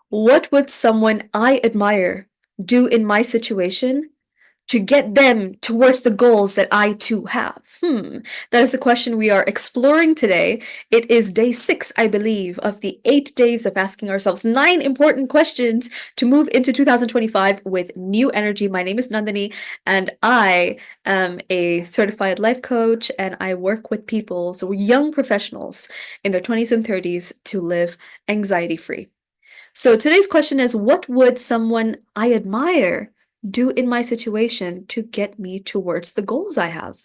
What would someone I admire do in my situation to get them towards the goals that I too have? That is the question we are exploring today. It is day 6, I believe, of the 8 days of asking ourselves 9 important questions to move into 2025 with new energy. My name is Nandini, and I am a certified life coach, and I work with people, so young professionals in their 20s and 30s, to live anxiety free. So today's question is, what would someone I admire do in my situation to get me towards the goals I have?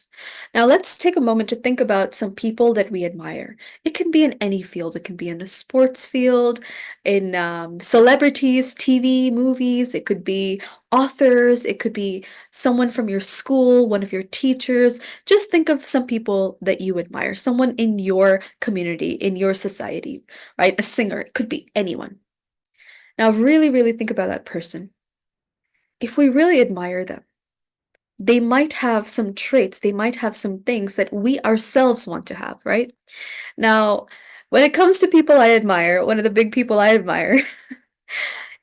Now, let's take a moment to think about some people that we admire. It can be in any field. It can be in a sports field, in celebrities, TV, movies. It could be authors. It could be someone from your school, one of your teachers. Just think of some people that you admire, someone in your community, in your society, right? A singer. It could be anyone. Now, really, really think about that person. If we really admire them, they might have some traits, they might have some things that we ourselves want to have, right? Now, when it comes to people I admire, one of the big people I admire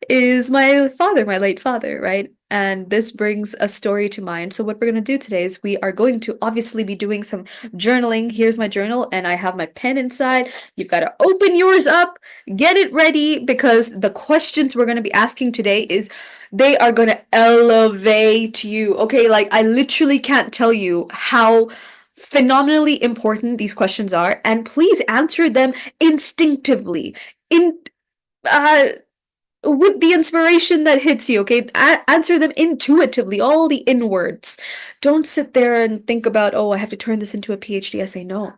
is my father, my late father, right? And this brings a story to mind. So, what we're going to do today is we are going to obviously be doing some journaling. Here's my journal, and I have my pen inside. You've got to open yours up, get it ready, because the questions we're going to be asking today is they are going to elevate you. Okay, like I literally can't tell you how phenomenally important these questions are, and please answer them instinctively. In uh with the inspiration that hits you, okay? Answer them intuitively, all the inwards. Don't sit there and think about, oh, I have to turn this into a PhD essay. No.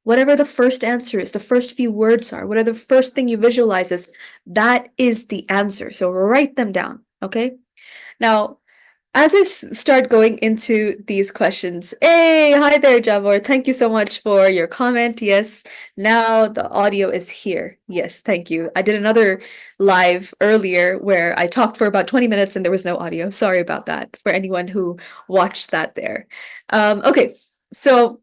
Whatever the first answer is, the first few words are, whatever the first thing you visualize is, that is the answer. So write them down, okay? Now, as I start going into these questions, hey, hi there, Javor. Thank you so much for your comment. Yes, now the audio is here. Yes, thank you. I did another live earlier where I talked for about 20 minutes and there was no audio. Sorry about that for anyone who watched that there. Okay, so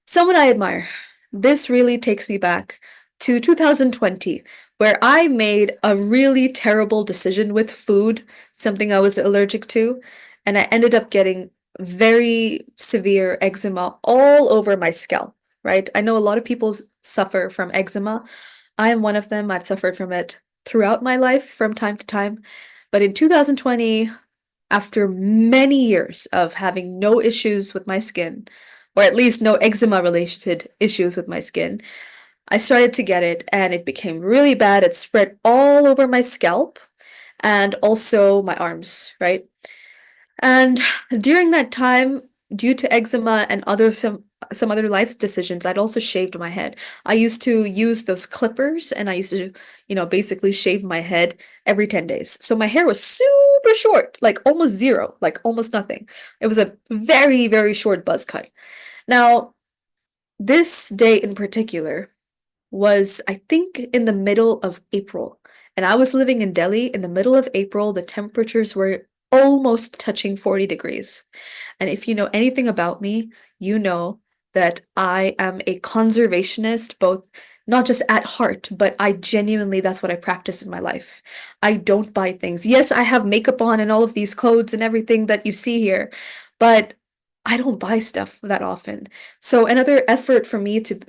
someone I admire. This really takes me back to 2020, where I made a really terrible decision with food, something I was allergic to, and I ended up getting very severe eczema all over my scalp, right? I know a lot of people suffer from eczema. I am one of them. I've suffered from it throughout my life from time to time. But in 2020, after many years of having no issues with my skin, or at least no eczema related issues with my skin, I started to get it and it became really bad. It spread all over my scalp and also my arms, right? And during that time, due to eczema and other some other life decisions, I'd also shaved my head. I used to use those clippers and I used to, basically shave my head every 10 days. So my hair was super short, like almost zero, like almost nothing. It was a very, very short buzz cut. Now, this day in particular was, I think, in the middle of April. And I was living in Delhi in the middle of April. The temperatures were almost touching 40 degrees. And if you know anything about me, you know that I am a conservationist, both not just at heart, but I genuinely, that's what I practice in my life. I don't buy things. Yes, I have makeup on and all of these clothes and everything that you see here, but I don't buy stuff that often. So another effort for me to,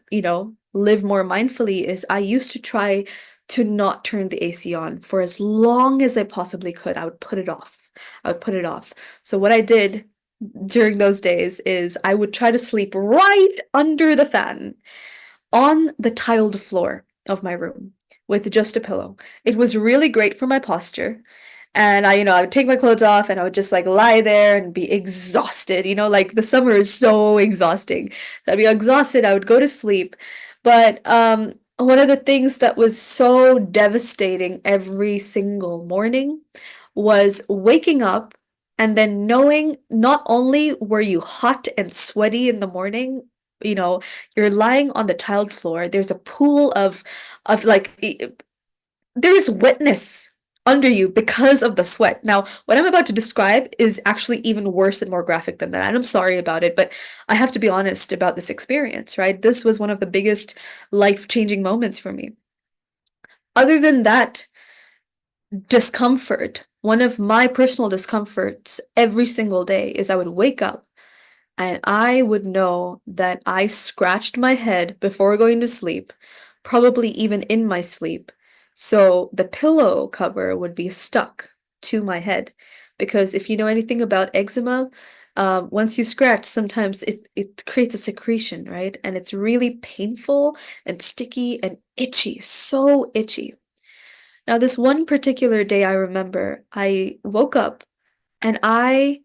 live more mindfully is I used to try to not turn the AC on for as long as I possibly could. I would put it off. I would put it off. So what I did during those days is I would try to sleep right under the fan on the tiled floor of my room with just a pillow. It was really great for my posture. And I would take my clothes off and I would just like lie there and be exhausted. Like the summer is so exhausting. I'd be exhausted, I would go to sleep. But one of the things that was so devastating every single morning was waking up and then knowing not only were you hot and sweaty in the morning, you know, you're lying on the tiled floor, there's a pool of like there's wetness under you because of the sweat. Now, what I'm about to describe is actually even worse and more graphic than that. And I'm sorry about it, but I have to be honest about this experience, right? This was one of the biggest life-changing moments for me. Other than that discomfort, one of my personal discomforts every single day is I would wake up and I would know that I scratched my head before going to sleep, probably even in my sleep. So the pillow cover would be stuck to my head. Because if you know anything about eczema, once you scratch, sometimes it creates a secretion, right? And it's really painful and sticky and itchy, so itchy. Now, this one particular day I remember, I woke up and I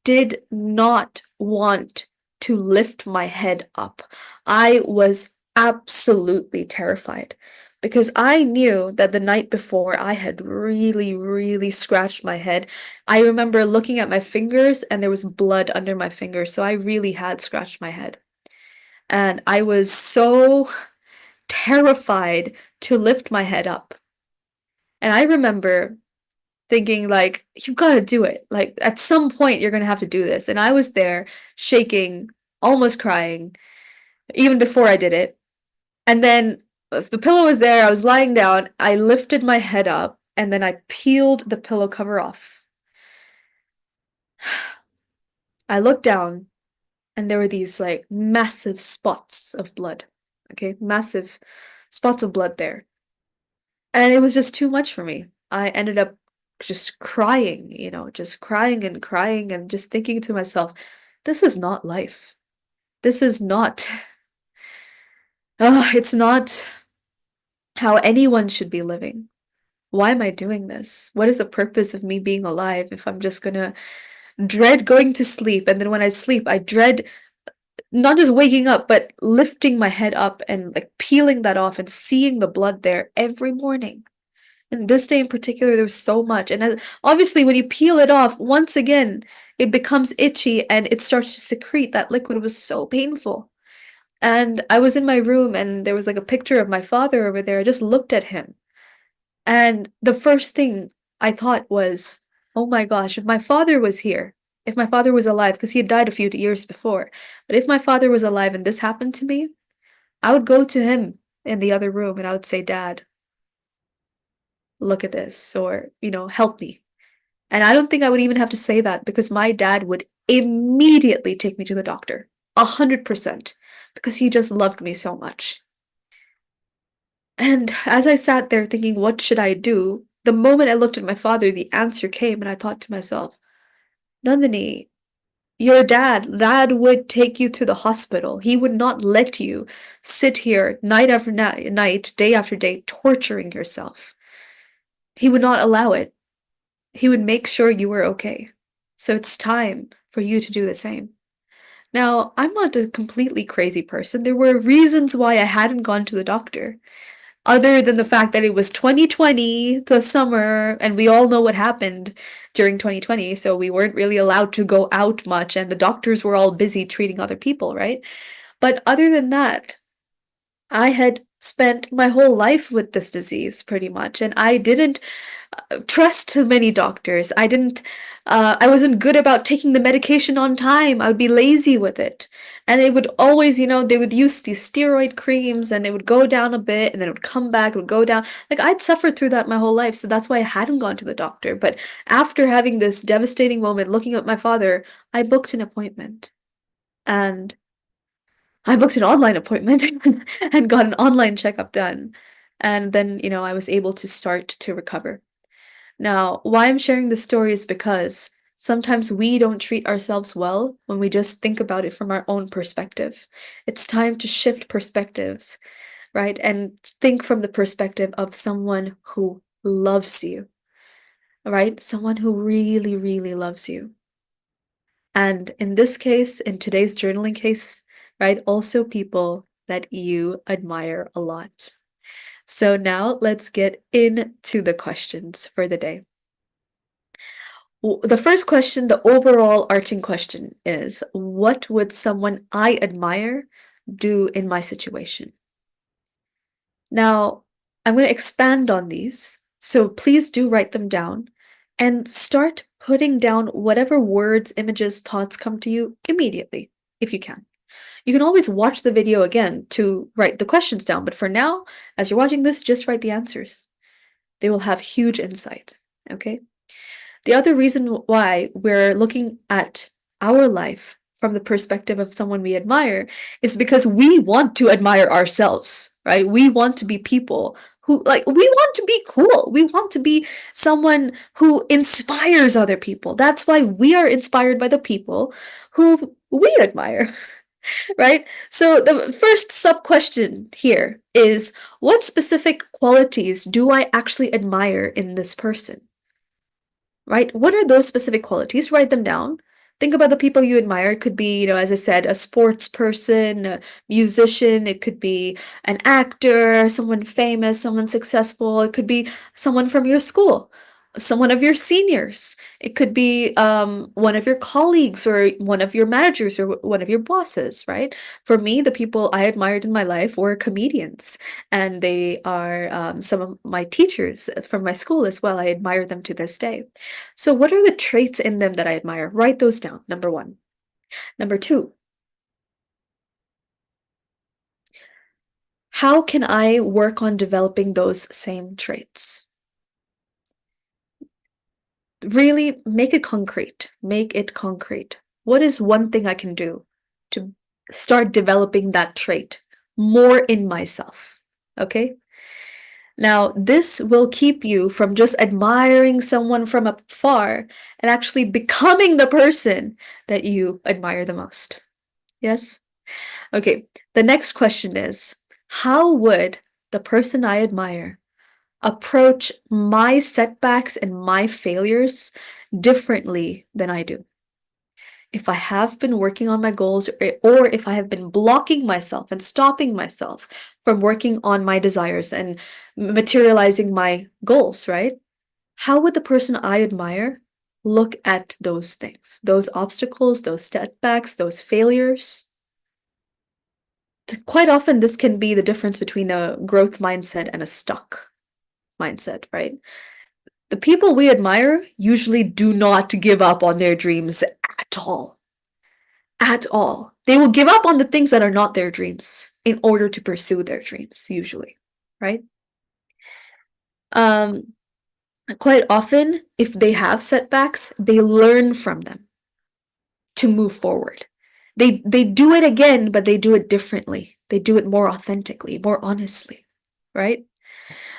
did not want to lift my head up. I was absolutely terrified because I knew that the night before I had really, really scratched my head. I remember looking at my fingers and there was blood under my fingers, so I really had scratched my head. And I was so terrified to lift my head up. And I remember thinking like, "You gotta do it. Like, at some point, you're gonna have to do this." And I was there shaking, almost crying, even before I did it. And then if the pillow was there, I was lying down, I lifted my head up, and then I peeled the pillow cover off. I looked down, and there were these, like, massive spots of blood, okay? Massive spots of blood there. And it was just too much for me. I ended up just crying, just crying and crying and just thinking to myself, this is not life. This is not, it's not how anyone should be living. Why am I doing this? What is the purpose of me being alive if I'm just gonna dread going to sleep? And then when I sleep, I dread not just waking up, but lifting my head up and like peeling that off and seeing the blood there every morning. And this day in particular, there was so much. And obviously, when you peel it off, once again, it becomes itchy and it starts to secrete. That liquid was so painful. And I was in my room and there was like a picture of my father over there. I just looked at him. And the first thing I thought was, oh my gosh, if my father was here, if my father was alive, because he had died a few years before, but if my father was alive and this happened to me, I would go to him in the other room and I would say, Dad, look at this, or, help me. And I don't think I would even have to say that because my dad would immediately take me to the doctor. 100%. Because he just loved me so much. And as I sat there thinking, what should I do? The moment I looked at my father, the answer came, and I thought to myself, Nandini, your dad would take you to the hospital. He would not let you sit here night after night, day after day, torturing yourself. He would not allow it. He would make sure you were okay. So it's time for you to do the same. Now, I'm not a completely crazy person. There were reasons why I hadn't gone to the doctor, other than the fact that it was 2020, the summer, and we all know what happened during 2020. So we weren't really allowed to go out much, and the doctors were all busy treating other people, right? But other than that, I had spent my whole life with this disease pretty much, and I didn't trust too many doctors. I wasn't good about taking the medication on time. I would be lazy with it. And they would always, they would use these steroid creams and it would go down a bit and then it would come back, it would go down. Like I'd suffered through that my whole life. So that's why I hadn't gone to the doctor. But after having this devastating moment, looking at my father, I booked an appointment. And I booked an online appointment and got an online checkup done. And then, I was able to start to recover. Now, why I'm sharing this story is because sometimes we don't treat ourselves well when we just think about it from our own perspective. It's time to shift perspectives, right? And think from the perspective of someone who loves you, right? Someone who really, really loves you. And in this case, in today's journaling case, right, also people that you admire a lot. So now let's get into the questions for the day. The first question, the overall arching question is, what would someone I admire do in my situation? Now, I'm going to expand on these, so please do write them down and start putting down whatever words, images, thoughts come to you immediately, if you can. You can always watch the video again to write the questions down, but for now, as you're watching this, just write the answers. They will have huge insight, okay? The other reason why we're looking at our life from the perspective of someone we admire is because we want to admire ourselves, right? We want to be people who, like, we want to be cool. We want to be someone who inspires other people. That's why we are inspired by the people who we admire, right? So the first sub question here is, what specific qualities do I actually admire in this person? Right? What are those specific qualities? Write them down. Think about the people you admire. It could be, as I said, a sports person, a musician. It could be an actor, someone famous, someone successful. It could be someone from your school, someone of your seniors. It could be one of your colleagues or one of your managers or one of your bosses, right? For me, the people I admired in my life were comedians, and they are some of my teachers from my school as well. I admire them to this day. So, what are the traits in them that I admire? Write those down, number one. Number two, how can I work on developing those same traits? Really make it concrete. Make it concrete. What is one thing I can do to start developing that trait more in myself? Okay. Now, this will keep you from just admiring someone from afar and actually becoming the person that you admire the most. Yes? Okay, the next question is, how would the person I admire approach my setbacks and my failures differently than I do? If I have been working on my goals, or if I have been blocking myself and stopping myself from working on my desires and materializing my goals, right? How would the person I admire look at those things, those obstacles, those setbacks, those failures? Quite often, this can be the difference between a growth mindset and a stuck mindset, right? The people we admire usually do not give up on their dreams at all. At all. They will give up on the things that are not their dreams in order to pursue their dreams, usually, right? Um, Quite often, if they have setbacks, they learn from them to move forward. They do it again, but they do it differently. They do it more authentically, more honestly, right?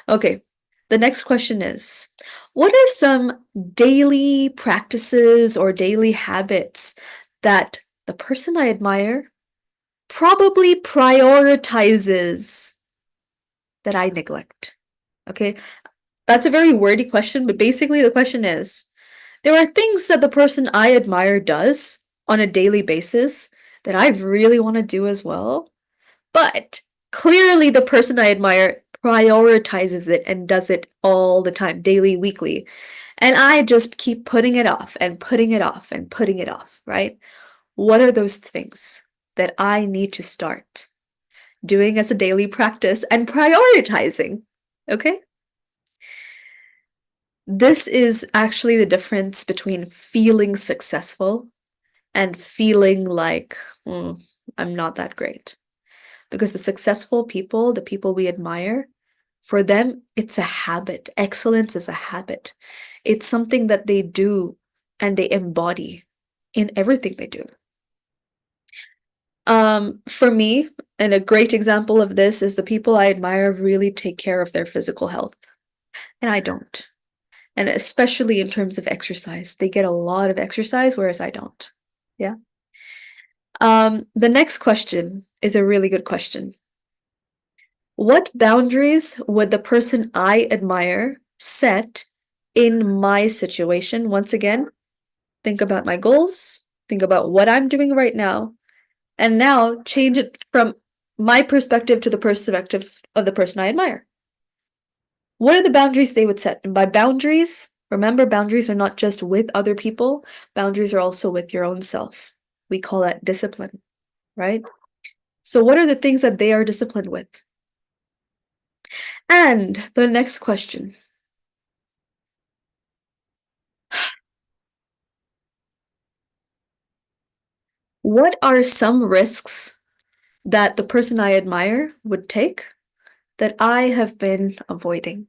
Okay. The next question is, what are some daily practices or daily habits that the person I admire probably prioritizes that I neglect? Okay. That's a very wordy question, but basically the question is, there are things that the person I admire does on a daily basis that I really want to do as well, but clearly the person I admire prioritizes it and does it all the time, daily, weekly. And I just keep putting it off and putting it off and putting it off, right? What are those things that I need to start doing as a daily practice and prioritizing? Okay? This is actually the difference between feeling successful and feeling like, "Hmm, I'm not that great." Because the successful people, the people we admire, for them, it's a habit. Excellence is a habit. It's something that they do and they embody in everything they do. For me, and a great example of this is the people I admire really take care of their physical health, and I don't. And especially in terms of exercise, they get a lot of exercise, whereas I don't. Yeah. The next question is a really good question. What boundaries would the person I admire set in my situation? Once again, think about my goals, think about what I'm doing right now, and now change it from my perspective to the perspective of the person I admire. What are the boundaries they would set? And by boundaries, remember, boundaries are not just with other people, boundaries are also with your own self. We call that discipline, right? So, what are the things that they are disciplined with? And the next question, what are some risks that the person I admire would take that I have been avoiding.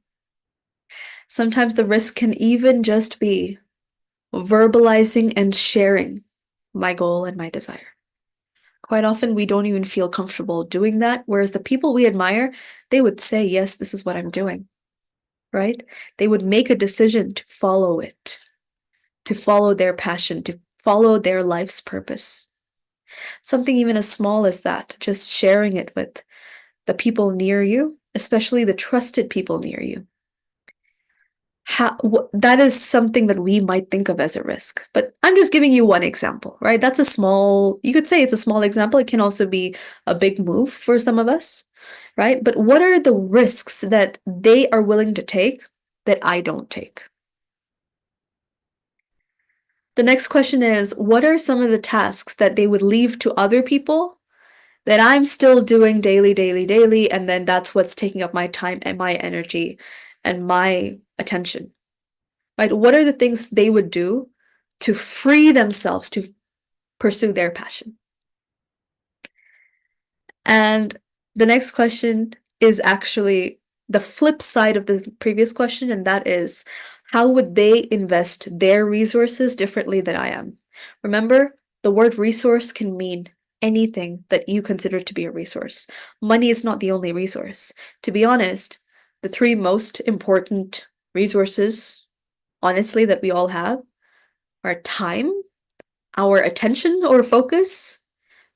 Sometimes the risk can even just be verbalizing and sharing my goal and my desire. Quite often, we don't even feel comfortable doing that, whereas the people we admire, they would say, yes, this is what I'm doing, right? They would make a decision to follow it, to follow their passion, to follow their life's purpose. Something even as small as that, just sharing it with the people near you, especially the trusted people near you. That is something that we might think of as a risk, but I'm just giving you one example, right? That's a small, you could say it's a small example. It can also be a big move for some of us, right? But what are the risks that they are willing to take that I don't take? The next question is, what are some of the tasks that they would leave to other people that I'm still doing daily, daily, daily, and then that's what's taking up my time and my energy and my attention? Right? What are the things they would do to free themselves to pursue their passion? And the next question is actually the flip side of the previous question, and that is, how would they invest their resources differently than I am? Remember, the word resource can mean anything that you consider to be a resource. Money is not the only resource. To be honest, the three most important resources, honestly, that we all have our time, our attention or focus,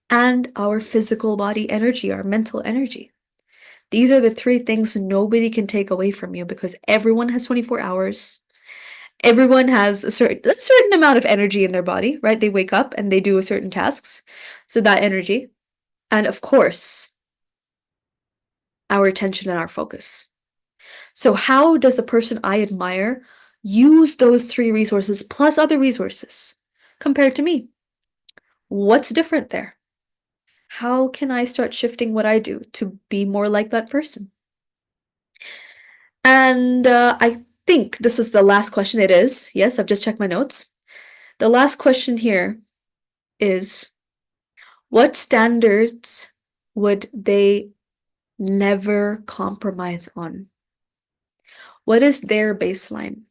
and our physical body energy, our mental energy. These are the three things nobody can take away from you because everyone has 24 hours. Everyone has a certain amount of energy in their body, right? They wake up and they do certain tasks. So that energy. And of course, our attention and our focus. So how does the person I admire use those three resources plus other resources compared to me? What's different there? How can I start shifting what I do to be more like that person? And I think this is the last question. It is. Yes, I've just checked my notes. The last question here is, what standards would they never compromise on? What is their baseline?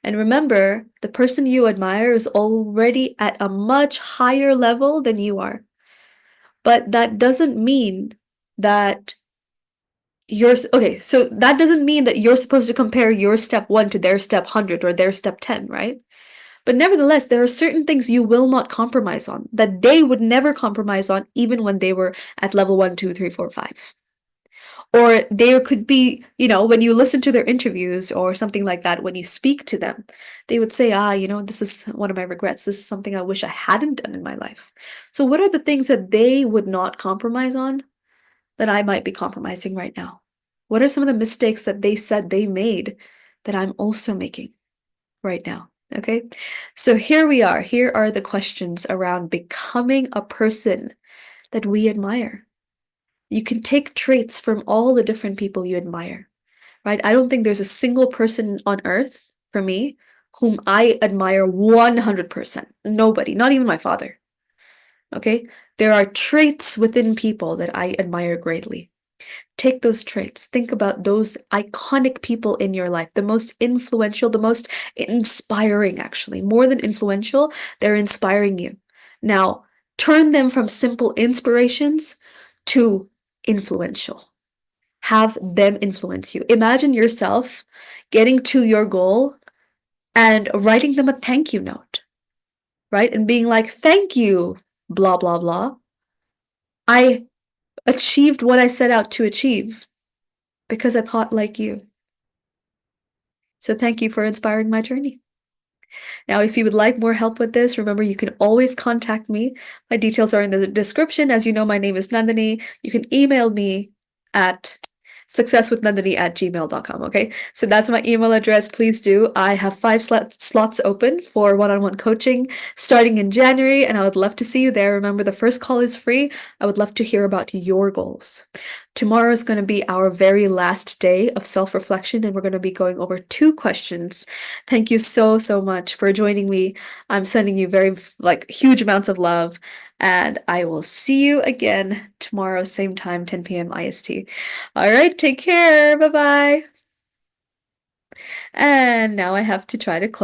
And remember, the person you admire is already at a much higher level than you are. But that doesn't mean that okay, so that doesn't mean that you're supposed to compare your step 1 to their step 100 or their step 10, right? But nevertheless, there are certain things you will not compromise on that they would never compromise on, even when they were at level 1, 2, 3, 4, 5. Or there could be, when you listen to their interviews or something like that, when you speak to them, they would say, this is one of my regrets. This is something I wish I hadn't done in my life. So, what are the things that they would not compromise on that I might be compromising right now? What are some of the mistakes that they said they made that I'm also making right now? Okay, so here we are. Here are the questions around becoming a person that we admire. You can take traits from all the different people you admire, right? I don't think there's a single person on earth, for me, whom I admire 100%. Nobody, not even my father. Okay, there are traits within people that I admire greatly. Take those traits. Think about those iconic people in your life, the most influential, the most inspiring, actually. More than influential, they're inspiring you. Now, turn them from simple inspirations to influential. Have them influence you. Imagine yourself getting to your goal and writing them a thank you note, right? And being like, thank you, blah, blah, blah. I achieved what I set out to achieve because I thought like you. So thank you for inspiring my journey. Now, if you would like more help with this, remember you can always contact me. My details are in the description. As you know, my name is Nandini. You can email me at successwithnandini@gmail.com. Okay, so that's my email address. Please do. I have 5 slots open for one-on-one coaching starting in January, and I would love to see you there. Remember, the first call is free. I would love to hear about your goals. Tomorrow is going to be our very last day of self-reflection, and we're going to be going over 2 questions. Thank you so, so much for joining me. I'm sending you very, huge amounts of love. and I will see you again tomorrow, same time, 10 p.m. IST. All right, take care. Bye bye. And now I have to try to close.